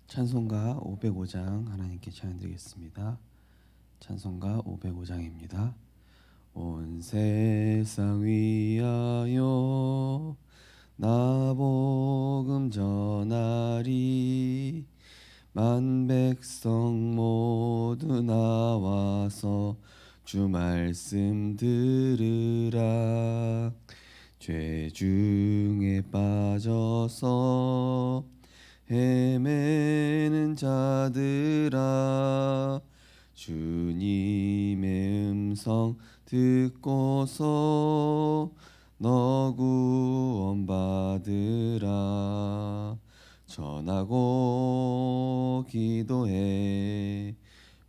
찬송가 505장 하나님께 찬양드리겠습니다. 찬송가 505장입니다. 온 세상 위하여 나 복음 전하리. 만 백성 모두 나와서 주 말씀 들으라. 죄 중에 빠져서 헤매는 자들아, 주님의 음성 듣고서 너 구원받으라. 전하고 기도해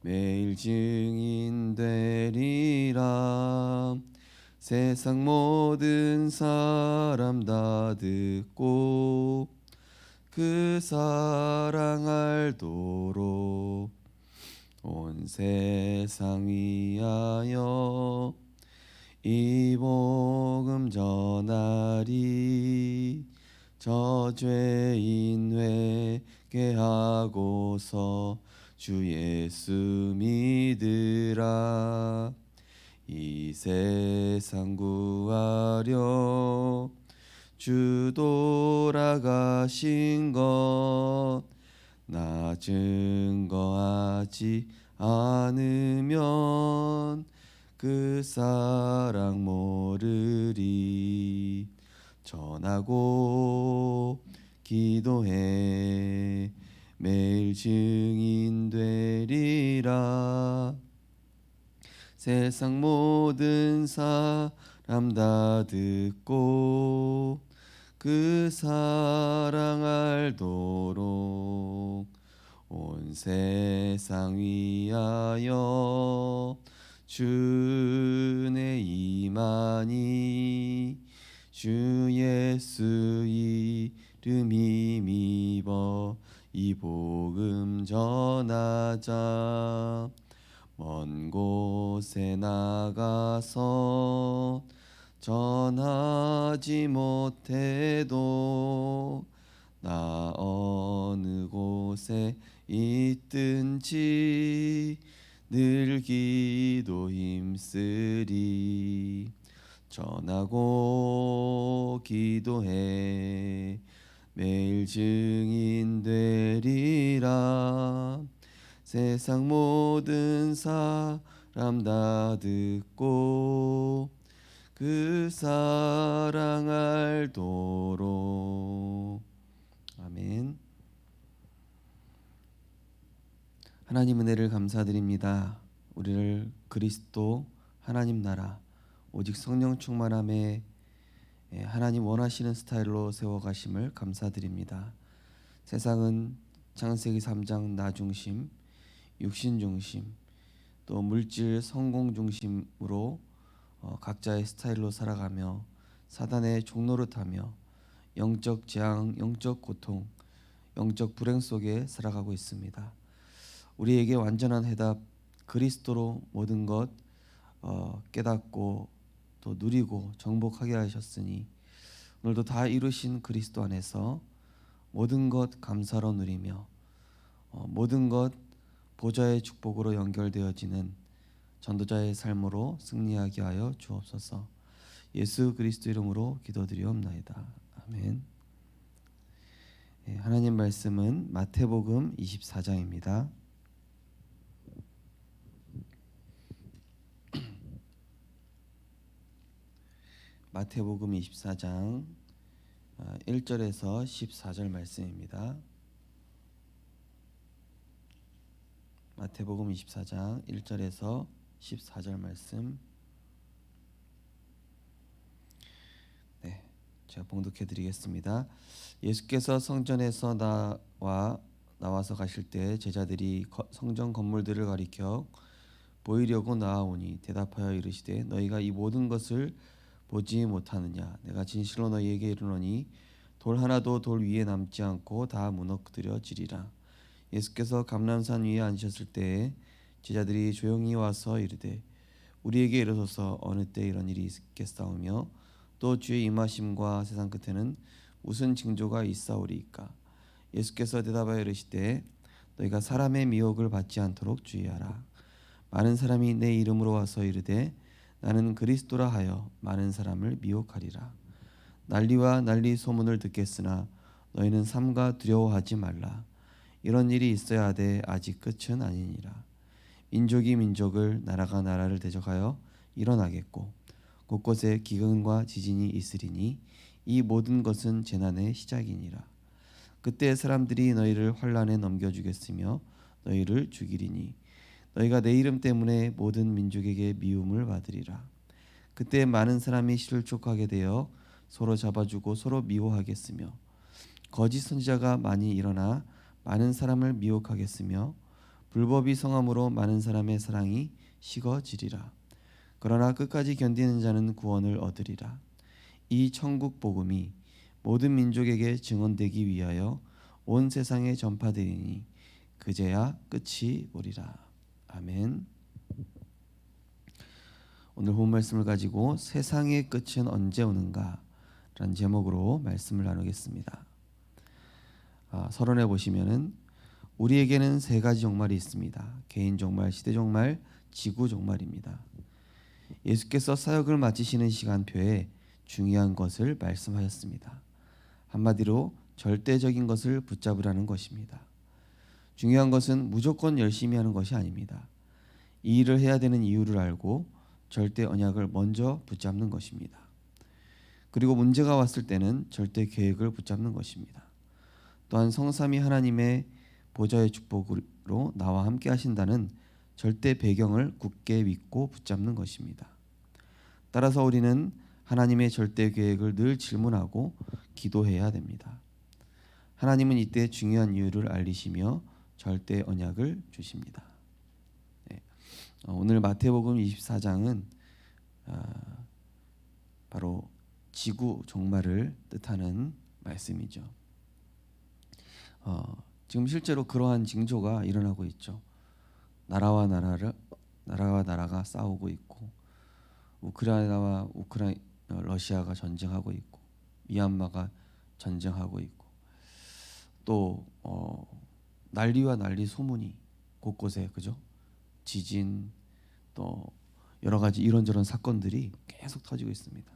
매일 증인 되리라. 세상 모든 사람 다 듣고 그 사랑 알도록 온 세상 위하여 이 복음 전하리. 저 죄인 회개하고서 주 예수 믿으라. 이 세상 구하려 주 돌아가신 것 나 증거하지 않으면 그 사랑 모르리. 전하고 기도해 매일 증인 되리라. 세상 모든 사람 다 듣고 그 사랑 알도록 온 세상 위하여 주의 임하니. 주 예수 이름 힘입어 이 복음 전하자. 먼 곳에 나가서 전하지 못해도 나 어느 곳에 있든지 늘 기도 힘쓰리. 전하고 기도해 매일 증인 되리라. 세상 모든 사람 다 듣고 그 사랑 알도록. 아멘. 하나님 은혜를 감사드립니다. 우리를 그리스도 하나님 나라 오직 성령 충만함에 하나님 원하시는 스타일로 세워가심을 감사드립니다. 세상은 창세기 3장 나 중심, 육신 중심, 또 물질 성공 중심으로 각자의 스타일로 살아가며 사단의 종노릇하며 영적 재앙, 영적 고통, 영적 불행 속에 살아가고 있습니다. 우리에게 완전한 해답, 그리스도로 모든 것 깨닫고 또 누리고 정복하게 하셨으니 오늘도 다 이루신 그리스도 안에서 모든 것 감사로 누리며 모든 것 보좌의 축복으로 연결되어지는 전도자의 삶으로 승리하게 하여 주옵소서. 예수 그리스도 이름으로 기도드리옵나이다. 아멘. 하나님 말씀은 마태복음 24장입니다. 마태복음 24장 1절에서 14절 말씀입니다. 마태복음 24장 1절에서 14절 말씀. 네, 제가 봉독해 드리겠습니다. 예수께서 성전에서 나와서 가실 때 제자들이 성전 건물들을 가리켜 보이려고 나아오니 대답하여 이르시되 너희가 이 모든 것을 보지 못하느냐. 내가 진실로 너희에게 이르노니 돌 하나도 돌 위에 남지 않고 다 무너뜨려지리라. 예수께서 감람산 위에 앉으셨을 때에 제자들이 조용히 와서 이르되 우리에게 이르소서 어느 때 이런 일이 있겠사오며 또 주의 임하심과 세상 끝에는 무슨 징조가 있사오리이까. 예수께서 대답하여 이르시되 너희가 사람의 미혹을 받지 않도록 주의하라. 많은 사람이 내 이름으로 와서 이르되 나는 그리스도라 하여 많은 사람을 미혹하리라. 난리와 난리 소문을 듣겠으나 너희는 삼가 두려워하지 말라. 이런 일이 있어야 하되 아직 끝은 아니니라. 민족이 민족을 나라가 나라를 대적하여 일어나겠고 곳곳에 기근과 지진이 있으리니 이 모든 것은 재난의 시작이니라. 그때 사람들이 너희를 환란에 넘겨주겠으며 너희를 죽이리니 너희가 내 이름 때문에 모든 민족에게 미움을 받으리라. 그때 많은 사람이 실족하게 되어 서로 잡아주고 서로 미워하겠으며 거짓 선지자가 많이 일어나 많은 사람을 미혹하겠으며 불법이 성함으로 많은 사람의 사랑이 식어지리라. 그러나 끝까지 견디는 자는 구원을 얻으리라. 이 천국 복음이 모든 민족에게 증언되기 위하여 온 세상에 전파되리니 그제야 끝이 오리라. 아멘. 오늘 본 말씀을 가지고 세상의 끝은 언제 오는가 라는 제목으로 말씀을 나누겠습니다. 서론에 보시면은 우리에게는 세 가지 종말이 있습니다. 개인 종말, 시대 종말, 지구 종말입니다. 예수께서 사역을 마치시는 시간표에 중요한 것을 말씀하셨습니다. 한마디로 절대적인 것을 붙잡으라는 것입니다. 중요한 것은 무조건 열심히 하는 것이 아닙니다. 이 일을 해야 되는 이유를 알고 절대 언약을 먼저 붙잡는 것입니다. 그리고 문제가 왔을 때는 절대 계획을 붙잡는 것입니다. 또한 성삼위 하나님의 보좌의 축복으로 나와 함께 하신다는 절대 배경을 굳게 믿고 붙잡는 것입니다. 따라서 우리는 하나님의 절대 계획을 늘 질문하고 기도해야 됩니다. 하나님은 이때 중요한 이유를 알리시며 절대 언약을 주십니다. 네. 오늘 마태복음 24장은 바로 지구 종말을 뜻하는 말씀이죠. 지금 실제로 그러한 징조가 일어나고 있죠. 나라와 나라가 싸우고 있고 우크라이나와 러시아가 전쟁하고 있고 미얀마가 전쟁하고 있고 또 난리와 난리 소문이 곳곳에 그죠? 지진 또 여러 가지 이런저런 사건들이 계속 터지고 있습니다.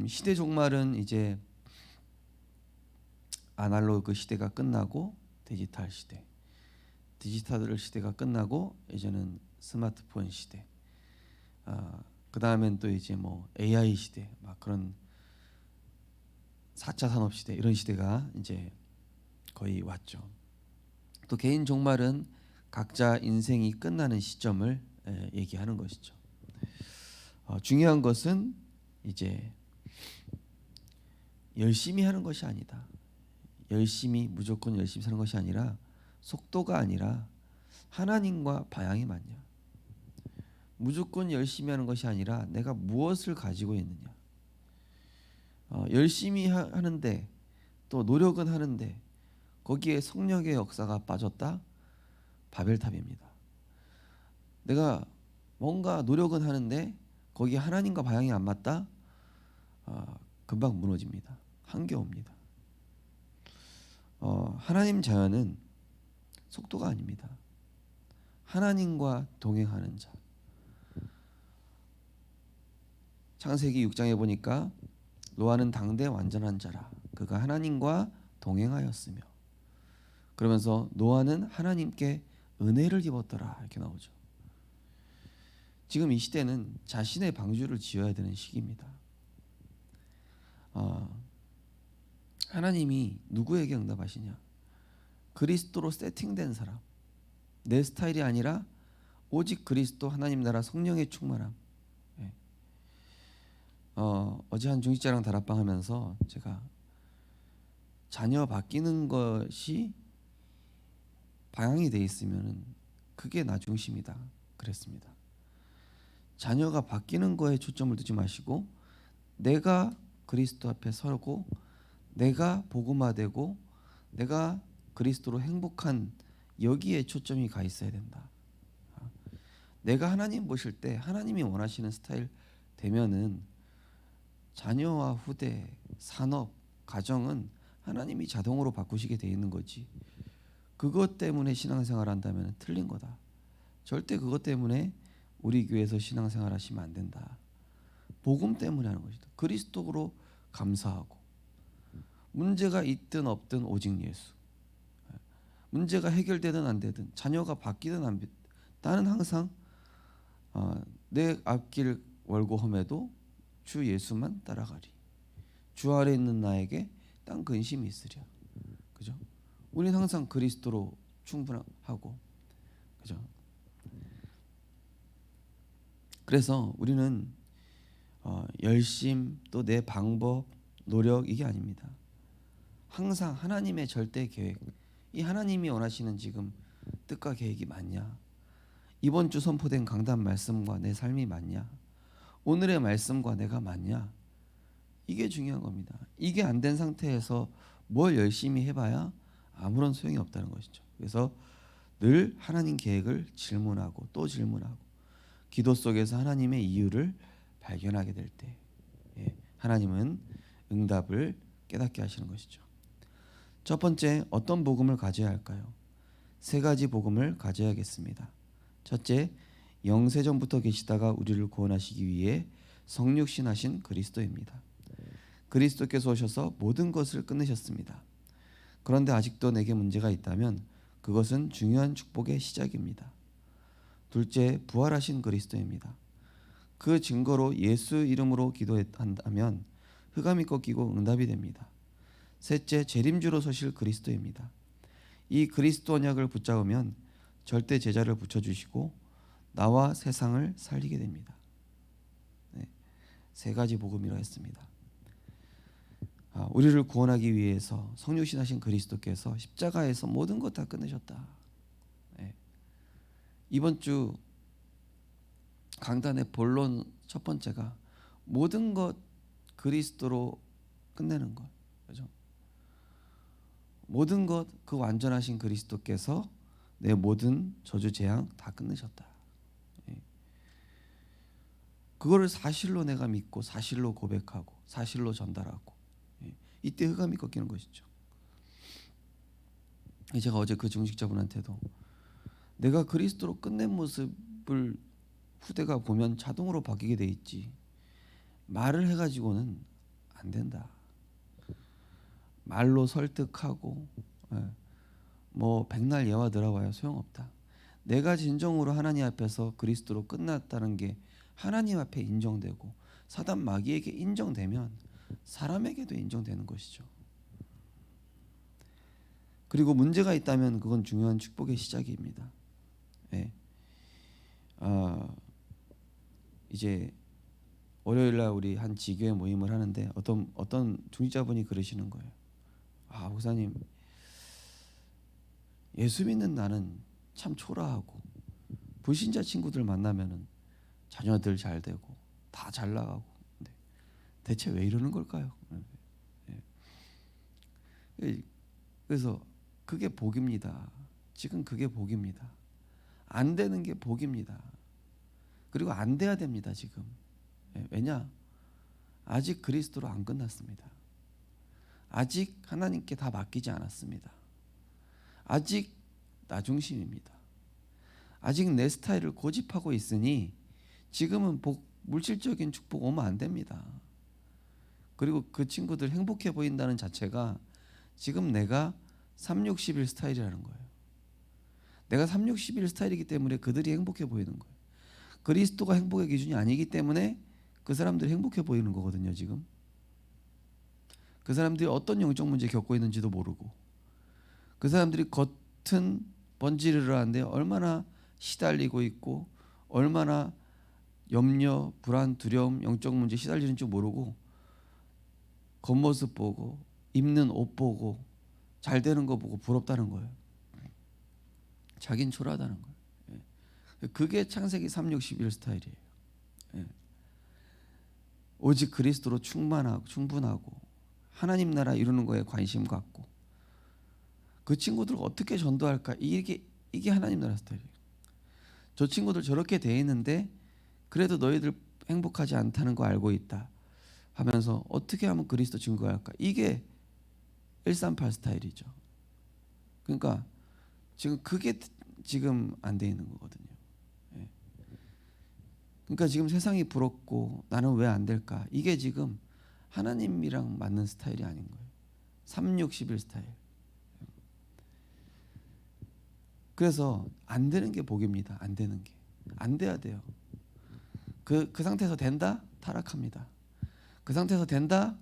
시대 종말은 이제 아날로그 시대가 끝나고 디지털 시대가 끝나고 이제는 스마트폰 시대. 그 다음엔 또 이제 뭐 AI 시대, 막 그런 4차 산업 시대 이런 시대가 이제 거의 왔죠. 또 개인 종말은 각자 인생이 끝나는 시점을 얘기하는 것이죠. 중요한 것은 이제 열심히 하는 것이 아니다. 무조건 열심히 사는 것이 아니라 속도가 아니라 하나님과 방향이 맞냐. 무조건 열심히 하는 것이 아니라 내가 무엇을 가지고 있느냐. 열심히 하는데 또 노력은 하는데 거기에 성령의 역사가 빠졌다? 바벨탑입니다. 내가 뭔가 노력은 하는데 거기에 하나님과 방향이 안 맞다? 금방 무너집니다. 한계 옵니다. 하나님 자연은 속도가 아닙니다. 하나님과 동행하는 자. 창세기 6장에 보니까 노아는 당대 완전한 자라. 그가 하나님과 동행하였으며. 그러면서 노아는 하나님께 은혜를 입었더라 이렇게 나오죠. 지금 이 시대는 자신의 방주를 지어야 되는 시기입니다. 하나님이 누구에게 응답하시냐? 그리스도로 세팅된 사람. 내 스타일이 아니라 오직 그리스도 하나님 나라 성령의 충만함. 어제 한 중직자랑 다락방 하면서 제가 자녀 바뀌는 것이 방향이 돼 있으면 그게 나 중심이다 그랬습니다. 자녀가 바뀌는 거에 초점을 두지 마시고 내가 그리스도 앞에 서고 내가 복음화되고 내가 그리스도로 행복한 여기에 초점이 가 있어야 된다. 내가 하나님 보실 때 하나님이 원하시는 스타일 되면은 자녀와 후대, 산업, 가정은 하나님이 자동으로 바꾸시게 돼 있는 거지. 그것 때문에 신앙생활 한다면 틀린 거다. 절대 그것 때문에 우리 교회에서 신앙생활 하시면 안 된다. 복음 때문에 하는 것이다. 그리스도로 감사하고, 문제가 있든 없든 오직 예수. 문제가 해결되든 안 되든, 자녀가 바뀌든 안 바뀌든, 나는 항상 내 앞길 월고 험해도 주 예수만 따라가리. 주 아래 있는 나에게 땅 근심이 있으랴. 그죠? 우리는 항상 그리스도로 충분하고, 그죠? 그래서 우리는 열심, 또 내 방법, 노력, 이게 아닙니다. 항상 하나님의 절대 계획, 이 하나님이 원하시는 지금 뜻과 계획이 맞냐? 이번 주 선포된 강단 말씀과 내 삶이 맞냐? 오늘의 말씀과 내가 맞냐? 이게 중요한 겁니다. 이게 안 된 상태에서 뭘 열심히 해봐야 아무런 소용이 없다는 것이죠. 그래서 늘 하나님 계획을 질문하고 또 질문하고, 기도 속에서 하나님의 이유를 발견하게 될 때, 하나님은 응답을 깨닫게 하시는 것이죠. 첫 번째, 어떤 복음을 가져야 할까요? 세 가지 복음을 가져야겠습니다. 첫째, 영세전부터 계시다가 우리를 구원하시기 위해 성육신하신 그리스도입니다. 그리스도께서 오셔서 모든 것을 끝내셨습니다. 그런데 아직도 내게 문제가 있다면 그것은 중요한 축복의 시작입니다. 둘째, 부활하신 그리스도입니다. 그 증거로 예수 이름으로 기도한다면 흑암이 꺾이고 응답이 됩니다. 셋째, 재림주로 서실 그리스도입니다. 이 그리스도 언약을 붙잡으면 절대 제자를 붙여주시고 나와 세상을 살리게 됩니다. 세 가지 복음이라 했습니다. 우리를 구원하기 위해서 성육신하신 그리스도께서 십자가에서 모든 것 다 끝내셨다. 이번 주 강단의 본론 첫 번째가 모든 것 그리스도로 끝내는 것, 그죠? 모든 것 그 완전하신 그리스도께서 내 모든 저주 재앙 다 끝내셨다. 그거를 사실로 내가 믿고 사실로 고백하고 사실로 전달하고, 이때 흑암이 꺾이는 것이죠. 제가 어제 그 중직자분한테도 내가 그리스도로 끝낸 모습을 후대가 보면 자동으로 바뀌게 돼 있지, 말을 해가지고는 안 된다. 말로 설득하고 뭐 백날 예화 들어봐야 소용없다. 내가 진정으로 하나님 앞에서 그리스도로 끝났다는 게 하나님 앞에 인정되고 사단 마귀에게 인정되면 사람에게도 인정되는 것이죠. 그리고 문제가 있다면 그건 중요한 축복의 시작입니다. 이제 월요일날 우리 한 지교회 모임을 하는데 어떤 중직자분이 그러시는 거예요. 목사님, 예수 믿는 나는 참 초라하고 불신자 친구들 만나면은 자녀들 잘 되고 다 잘 나가고, 대체 왜 이러는 걸까요? 그래서 그게 복입니다. 지금 그게 복입니다. 안 되는 게 복입니다. 그리고 안 돼야 됩니다. 지금. 왜냐? 아직 그리스도로 안 끝났습니다. 아직 하나님께 다 맡기지 않았습니다. 아직 나 중심입니다. 아직 내 스타일을 고집하고 있으니 지금은 물질적인 축복 오면 안 됩니다. 그리고 그 친구들 행복해 보인다는 자체가 지금 내가 361 스타일이라는 거예요. 내가 361 스타일이기 때문에 그들이 행복해 보이는 거예요. 그리스도가 행복의 기준이 아니기 때문에 그 사람들이 행복해 보이는 거거든요. 지금 그 사람들이 어떤 영적 문제 겪고 있는지도 모르고, 그 사람들이 겉은 번지르르한데 얼마나 시달리고 있고 얼마나 염려, 불안, 두려움, 영적 문제 시달리는 줄 모르고 겉모습 보고 입는 옷 보고 잘 되는 거 보고 부럽다는 거예요. 자긴 초라하다는 거예요. 그게 창세기 361 스타일이에요. 오직 그리스도로 충분하고 하나님 나라 이루는 거에 관심 갖고 그 친구들 어떻게 전도할까, 이게 하나님 나라 스타일이에요. 저 친구들 저렇게 돼 있는데 그래도 너희들 행복하지 않다는 거 알고 있다 하면서 어떻게 하면 그리스도 증거할까, 이게 138 스타일이죠. 그러니까 지금 그게 지금 안 돼 있는 거거든요. 예. 그러니까 지금 세상이 부럽고 나는 왜 안 될까? 이게 지금 하나님이랑 맞는 스타일이 아닌 거예요. 361 스타일. 그래서 안 되는 게 복입니다. 안 되는 게. 안 돼야 돼요. 그 상태에서 된다? 타락합니다. 그 상태에서 된다?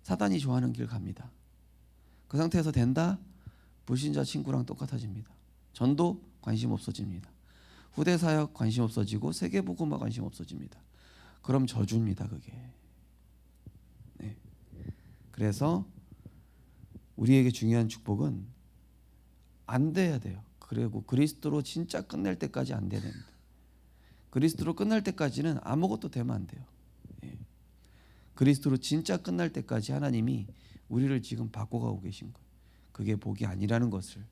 사단이 좋아하는 길 갑니다. 그 상태에서 된다? 불신자 친구랑 똑같아집니다. 전도 관심 없어집니다. 후대 사역 관심 없어지고 세계 복음화 관심 없어집니다. 그럼 저주입니다, 그게. 네. 그래서 우리에게 중요한 축복은 안 돼야 돼요. 그리고 그리스도로 진짜 끝낼 때까지 안 돼야 됩니다. 그리스도로 끝날 때까지는 아무것도 되면 안 돼요. 예. 그리스도로 진짜 끝날 때까지 하나님이 우리를 지금 바꿔가고 계신 거예요. 그게 복이 아니라는 것을,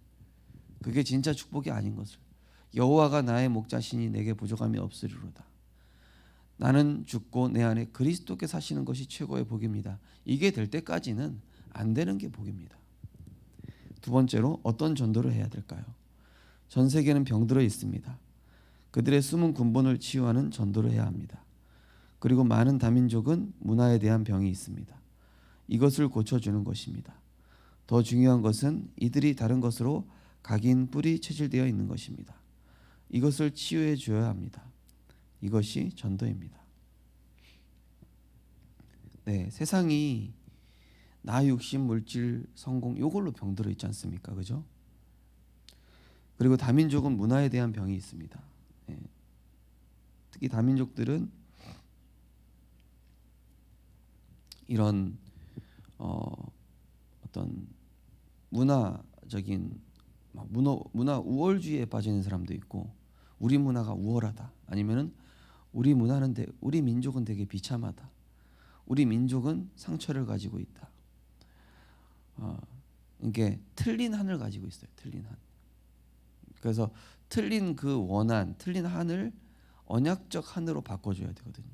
그게 진짜 축복이 아닌 것을. 여호와가 나의 목자시니 내게 부족함이 없으리로다. 나는 죽고 내 안에 그리스도께 사시는 것이 최고의 복입니다. 이게 될 때까지는 안 되는 게 복입니다. 두 번째로 어떤 전도를 해야 될까요? 전 세계는 병들어 있습니다. 그들의 숨은 근본을 치유하는 전도를 해야 합니다. 그리고 많은 다민족은 문화에 대한 병이 있습니다. 이것을 고쳐주는 것입니다. 더 중요한 것은 이들이 다른 것으로 각인 뿌리 체질되어 있는 것입니다. 이것을 치유해 줘야 합니다. 이것이 전도입니다. 네, 세상이 나 육신 물질 성공 요걸로 병들어 있지 않습니까? 그죠? 그리고 다민족은 문화에 대한 병이 있습니다. 네. 특히 다민족들은 이런 어떤 문화적인 문화 우월주의에 빠지는 사람도 있고, 우리 문화가 우월하다, 아니면은 우리 문화는 우리 민족은 되게 비참하다, 우리 민족은 상처를 가지고 있다. 이게 틀린 한을 가지고 있어요. 틀린 한. 그래서 틀린 그 원한, 틀린 한을 언약적 한으로 바꿔줘야 되거든요.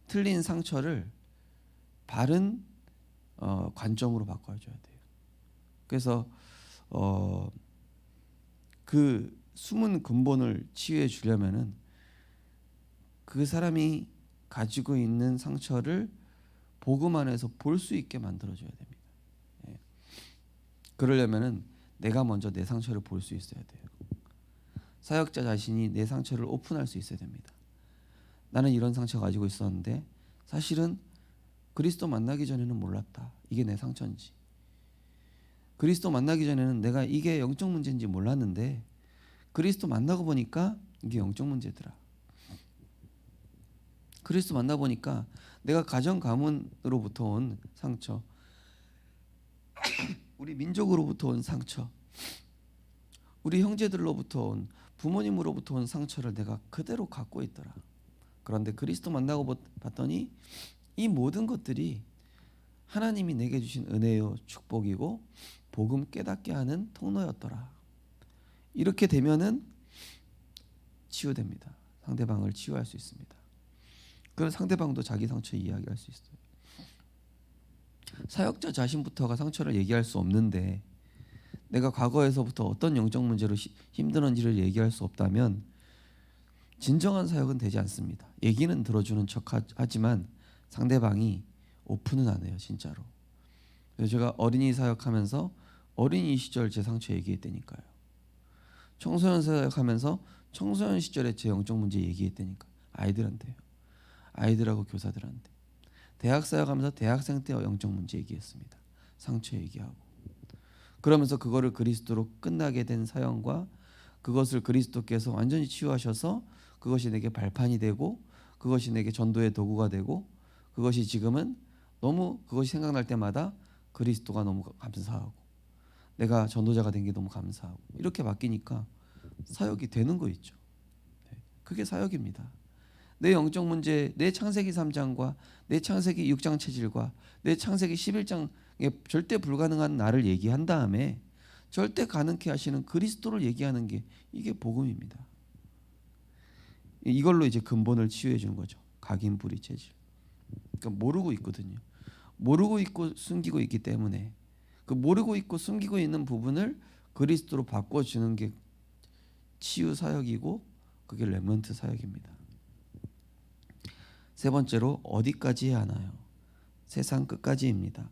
틀린 상처를 바른 관점으로 바꿔줘야 돼요. 그래서 그 숨은 근본을 치유해 주려면은 그 사람이 가지고 있는 상처를 복음 안에서 볼 수 있게 만들어줘야 됩니다. 예. 그러려면은 내가 먼저 내 상처를 볼 수 있어야 돼요. 사역자 자신이 내 상처를 오픈할 수 있어야 됩니다. 나는 이런 상처 가지고 있었는데 사실은 그리스도 만나기 전에는 몰랐다. 이게 내 상처인지. 그리스도 만나기 전에는 내가 이게 영적 문제인지 몰랐는데 그리스도 만나고 보니까 이게 영적 문제더라. 그리스도 만나 보니까 내가 가정 가문으로부터 온 상처, 우리 민족으로부터 온 상처, 우리 형제들로부터 온, 부모님으로부터 온 상처를 내가 그대로 갖고 있더라. 그런데 그리스도 만나고 봤더니 이 모든 것들이 하나님이 내게 주신 은혜요 축복이고 복음 깨닫게 하는 통로였더라. 이렇게 되면은 치유됩니다. 상대방을 치유할 수 있습니다. 그럼 상대방도 자기 상처 이야기할 수 있어요. 사역자 자신부터가 상처를 얘기할 수 없는데 내가 과거에서부터 어떤 영적 문제로 힘들었는지를 얘기할 수 없다면 진정한 사역은 되지 않습니다. 얘기는 들어주는 척하지만 상대방이 오픈은 안 해요, 진짜로. 그래서 제가 어린이 사역하면서 어린이 시절 제 상처 얘기했다니까요. 청소년 사역하면서 청소년 시절에 제 영적 문제 얘기했다니까. 아이들한테요. 아이들하고 교사들한테. 대학 사역하면서 대학생 때 영적 문제 얘기했습니다. 상처 얘기하고. 그러면서 그거를 그리스도로 끝나게 된 사연과 그것을 그리스도께서 완전히 치유하셔서 그것이 내게 발판이 되고 그것이 내게 전도의 도구가 되고 그것이 지금은 너무 그것이 생각날 때마다 그리스도가 너무 감사하고 내가 전도자가 된 게 너무 감사하고 이렇게 바뀌니까 사역이 되는 거 있죠. 그게 사역입니다. 내 영적 문제, 내 창세기 3장과 내 창세기 6장 체질과 내 창세기 11장에 절대 불가능한 나를 얘기한 다음에 절대 가능케 하시는 그리스도를 얘기하는 게 이게 복음입니다. 이걸로 이제 근본을 치유해 주는 거죠. 각인 뿌리 체질. 그러니까 모르고 있거든요. 모르고 있고 숨기고 있기 때문에 그 모르고 있고 숨기고 있는 부분을 그리스도로 바꿔주는 게 치유 사역이고 그게 렘넌트 사역입니다. 세 번째로 어디까지 해야 하나요? 세상 끝까지입니다.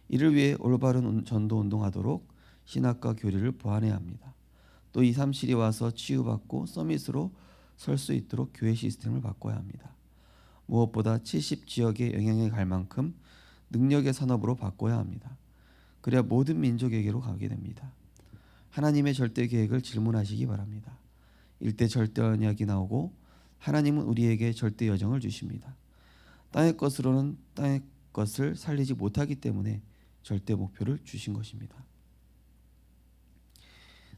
이를 위해 올바른 전도 운동하도록 신학과 교리를 보완해야 합니다. 또 237이 와서 치유받고 서밋으로 설 수 있도록 교회 시스템을 바꿔야 합니다. 무엇보다 70지역에 영향이 갈 만큼 능력의 산업으로 바꿔야 합니다. 그래야 모든 민족에게로 가게 됩니다. 하나님의 절대 계획을 질문하시기 바랍니다. 일대 절대 언약이 나오고 하나님은 우리에게 절대 여정을 주십니다. 땅의 것으로는 땅의 것을 살리지 못하기 때문에 절대 목표를 주신 것입니다.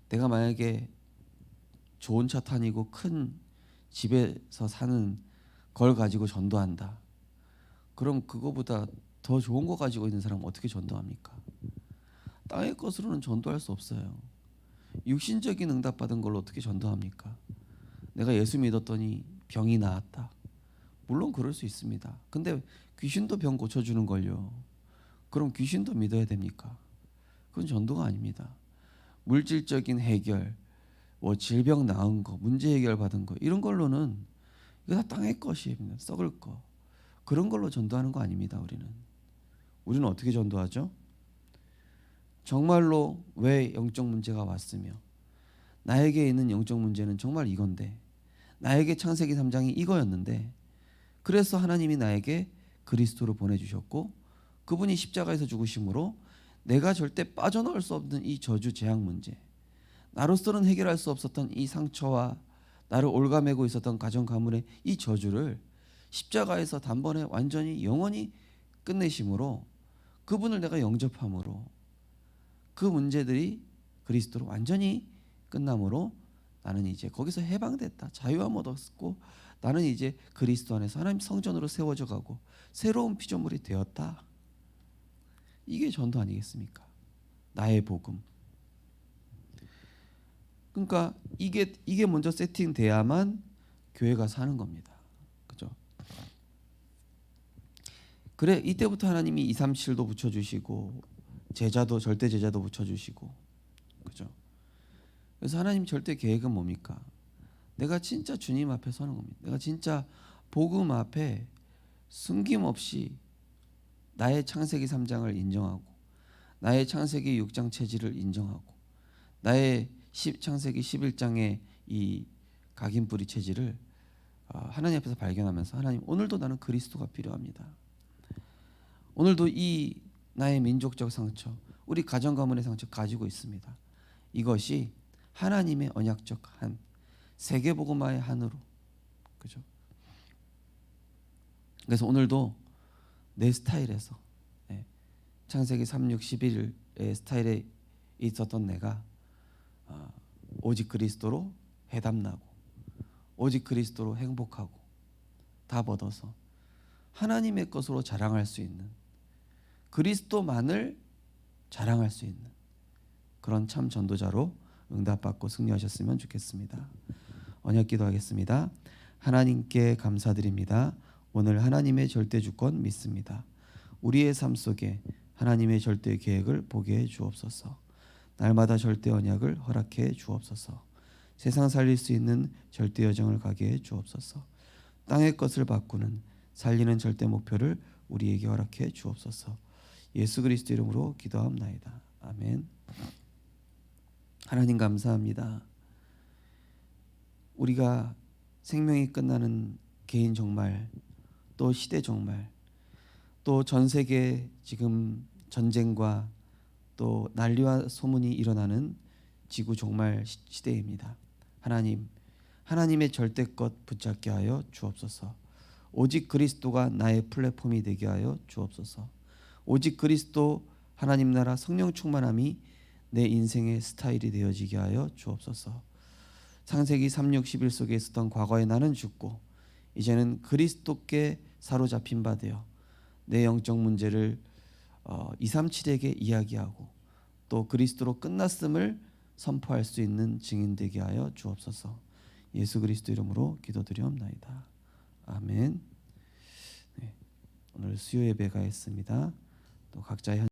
내가 만약에 좋은 차 타니고 큰 집에서 사는 걸 가지고 전도한다. 그럼 그거보다 더 좋은 거 가지고 있는 사람은 어떻게 전도합니까? 땅의 것으로는 전도할 수 없어요. 육신적인 응답받은 걸로 어떻게 전도합니까? 내가 예수 믿었더니 병이 나았다. 물론 그럴 수 있습니다. 근데 귀신도 병 고쳐주는 걸요. 그럼 귀신도 믿어야 됩니까? 그건 전도가 아닙니다. 물질적인 해결, 뭐 질병 나은 거, 문제 해결 받은 거 이런 걸로는 이거 다 땅의 것입니다. 썩을 거. 그런 걸로 전도하는 거 아닙니다. 우리는 어떻게 전도하죠? 정말로 왜 영적 문제가 왔으며 나에게 있는 영적 문제는 정말 이건데 나에게 창세기 3장이 이거였는데 그래서 하나님이 나에게 그리스도를 보내주셨고 그분이 십자가에서 죽으심으로 내가 절대 빠져나올 수 없는 이 저주 재앙 문제, 나로서는 해결할 수 없었던 이 상처와 나를 올가매고 있었던 가정 가문의 이 저주를 십자가에서 단번에 완전히 영원히 끝내심으로 그분을 내가 영접함으로 그 문제들이 그리스도로 완전히 끝남으로 나는 이제 거기서 해방됐다. 자유함 얻었고 나는 이제 그리스도 안에서 하나님 성전으로 세워져 가고 새로운 피조물이 되었다. 이게 전도 아니겠습니까? 나의 복음. 그러니까 이게 먼저 세팅돼야만 교회가 사는 겁니다. 그죠? 그래 이때부터 하나님이 237도 붙여주시고 제자도 절대 제자도 붙여주시고 그죠? 그래서 하나님 절대 계획은 뭡니까? 내가 진짜 주님 앞에 서는 겁니다. 내가 진짜 복음 앞에 숨김없이 나의 창세기 3장을 인정하고 나의 창세기 6장 체질을 인정하고 나의 창세기 11장의 이 각인뿌리 체질을 하나님 앞에서 발견하면서 하나님 오늘도 나는 그리스도가 필요합니다. 오늘도 이 나의 민족적 상처, 우리 가정 가문의 상처 가지고 있습니다. 이것이 하나님의 언약적 한 세계복음화의 한으로 그죠? 그래서 오늘도 내 스타일에서 창세기 3, 6, 11의 스타일에 있었던 내가 오직 그리스도로 해담나고 오직 그리스도로 행복하고 다 얻어서 하나님의 것으로 자랑할 수 있는 그리스도만을 자랑할 수 있는 그런 참 전도자로 응답받고 승리하셨으면 좋겠습니다. 언약 기도하겠습니다. 하나님께 감사드립니다. 오늘 하나님의 절대 주권 믿습니다. 우리의 삶 속에 하나님의 절대 계획을 보게 해 주옵소서. 날마다 절대 언약을 허락해 주옵소서. 세상 살릴 수 있는 절대 여정을 가게 해 주옵소서. 땅의 것을 바꾸는 살리는 절대 목표를 우리에게 허락해 주옵소서. 예수 그리스도 이름으로 기도합나이다. 아멘. 하나님 감사합니다. 우리가 생명이 끝나는 개인 종말, 또 시대 종말, 또 전 세계 지금 전쟁과 또 난리와 소문이 일어나는 지구 종말 시대입니다. 하나님, 하나님의 절대것 붙잡게 하여 주옵소서. 오직 그리스도가 나의 플랫폼이 되게 하여 주옵소서. 오직 그리스도 하나님 나라 성령 충만함이 내 인생의 스타일이 되어지게 하여 주옵소서. 창세기 3, 6, 11 속에 있었던 과거의 나는 죽고 이제는 그리스도께 사로잡힌 바 되어 내 영적 문제를 237에게 이야기하고 또 그리스도로 끝났음을 선포할 수 있는 증인 되게 하여 주옵소서. 예수 그리스도 이름으로 기도드리옵나이다. 아멘. 네, 오늘 수요 예배가 있습니다. 또 각자의